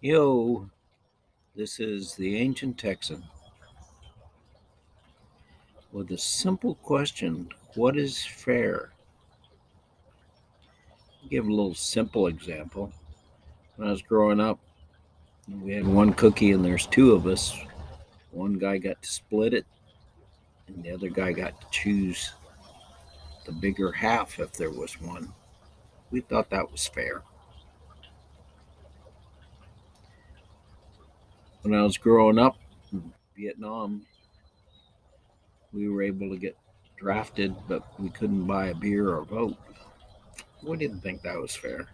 Yo, this is the Ancient Texan with a simple question. What is fair? Give a little simple example. When I was growing up, we had one cookie and there's two of us. One guy got to split it, and the other guy got to choose the bigger half if there was one. We thought that was fair. When I was growing up in Vietnam, we were able to get drafted, but we couldn't buy a beer or vote. We didn't think that was fair.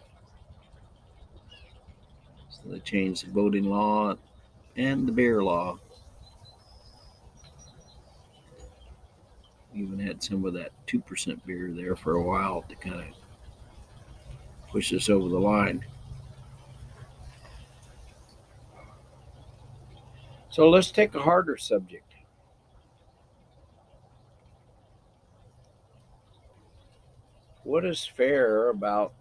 So they changed the voting law and the beer law. Even had some of that 2% beer there for a while to kind of push us over the line. So let's take a harder subject. What is fair about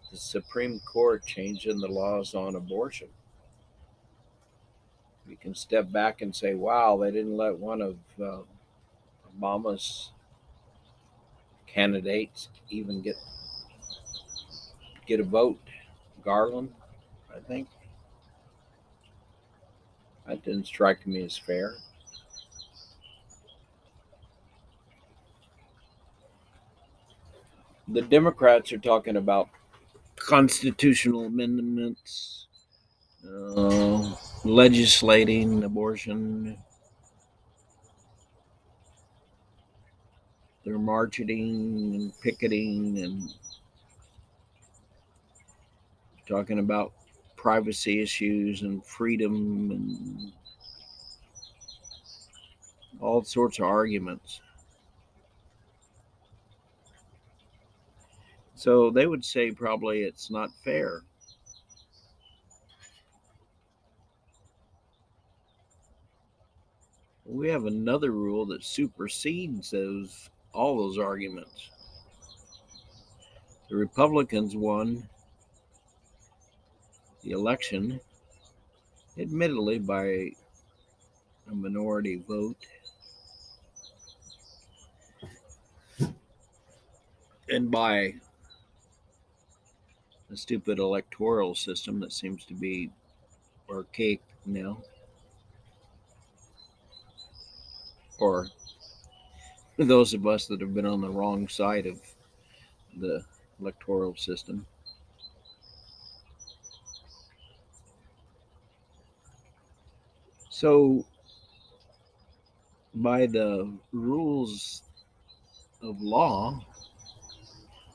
the Supreme Court changing the laws on abortion? We can step back and say, wow, they didn't let one of Obama's candidates even get a vote. Garland, I think. That didn't strike me as fair. The Democrats are talking about constitutional amendments, legislating abortion. They're marching and picketing and talking about privacy issues and freedom and all sorts of arguments. So they would say probably it's not fair. We have another rule that supersedes all those arguments. The Republicans won the election, admittedly by a minority vote, and by a stupid electoral system that seems to be archaic now, or those of us that have been on the wrong side of the electoral system. So, by the rules of law,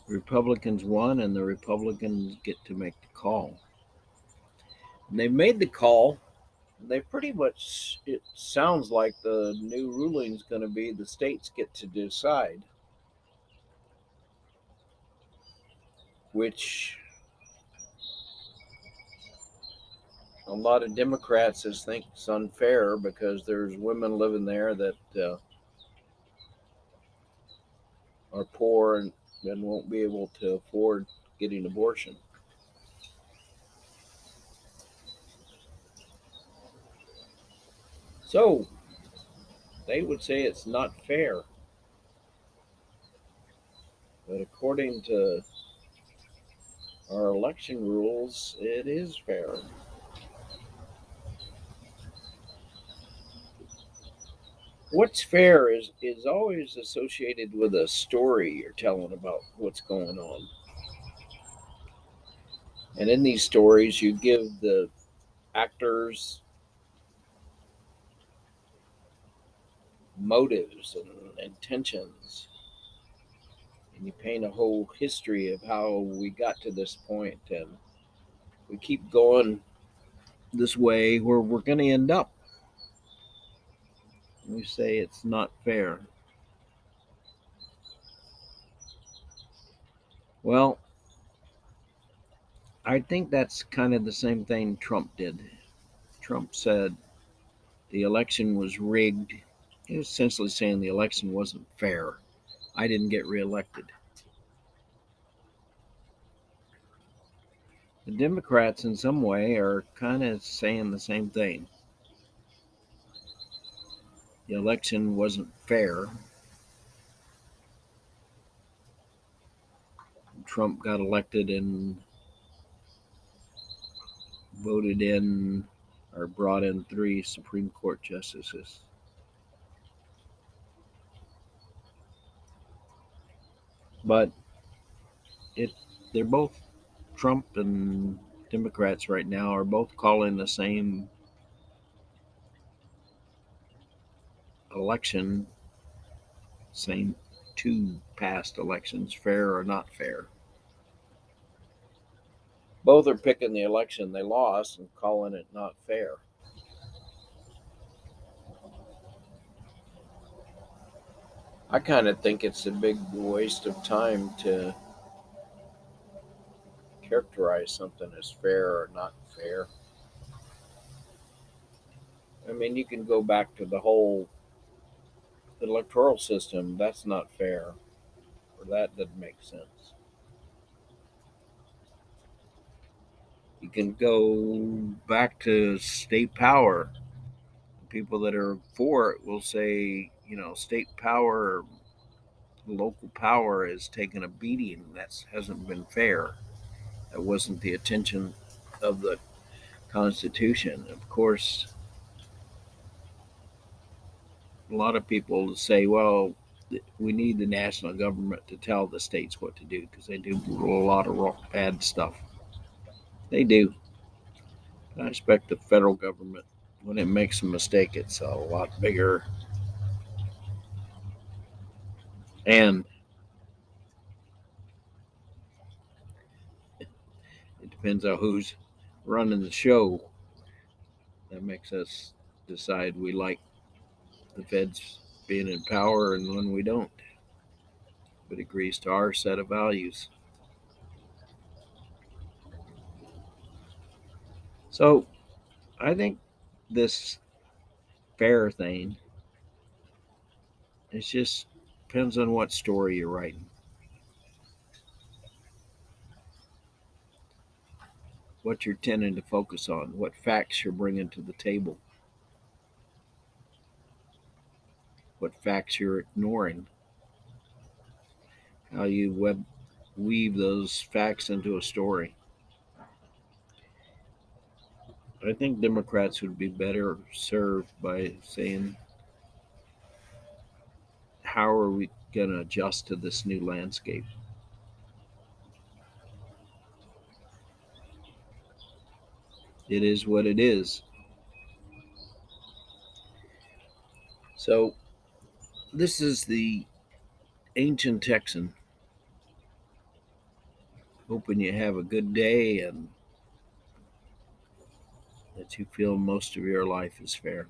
Republicans won, and the Republicans get to make the call. And they made the call. They pretty much, it sounds like the new ruling is going to be the states get to decide, which a lot of Democrats just think it's unfair because there's women living there that are poor and won't be able to afford getting abortion. So they would say it's not fair. But according to our election rules, it is fair. What's fair is always associated with a story you're telling about what's going on. And in these stories, you give the actors motives and intentions. And you paint a whole history of how we got to this point, and we keep going this way where we're going to end up. We say it's not fair. Well, I think that's kind of the same thing Trump did. Trump said the election was rigged. He was essentially saying the election wasn't fair. I didn't get reelected. The Democrats, in some way, are kind of saying the same thing. The election wasn't fair. Trump got elected and voted in or brought in 3 Supreme Court justices. But it they're both Trump and Democrats right now are both calling the same election, same two past elections, fair or not fair. Both are picking the election they lost and calling it not fair. I kind of think it's a big waste of time to characterize something as fair or not fair. I mean, you can go back to the whole electoral system. That's not fair, or that doesn't make sense. You can go back to state power. People that are for it will say, state power, local power is taking a beating. That hasn't been fair. That wasn't the intention of the Constitution. Of course, a lot of people say, well, we need the national government to tell the states what to do because they do a lot of bad stuff. They do. I expect the federal government, when it makes a mistake, it's a lot bigger. And it depends on who's running the show. That makes us decide we like the feds being in power and when we don't. If it agrees to our set of values. So I think this fair thing, it just depends on what story you're writing, what you're tending to focus on, what facts you're bringing to the table, what facts you're ignoring, how you weave those facts into a story. I think Democrats would be better served by saying, how are we going to adjust to this new landscape? It is what it is. So, this is the Ancient Texan. Hoping you have a good day and that you feel most of your life is fair.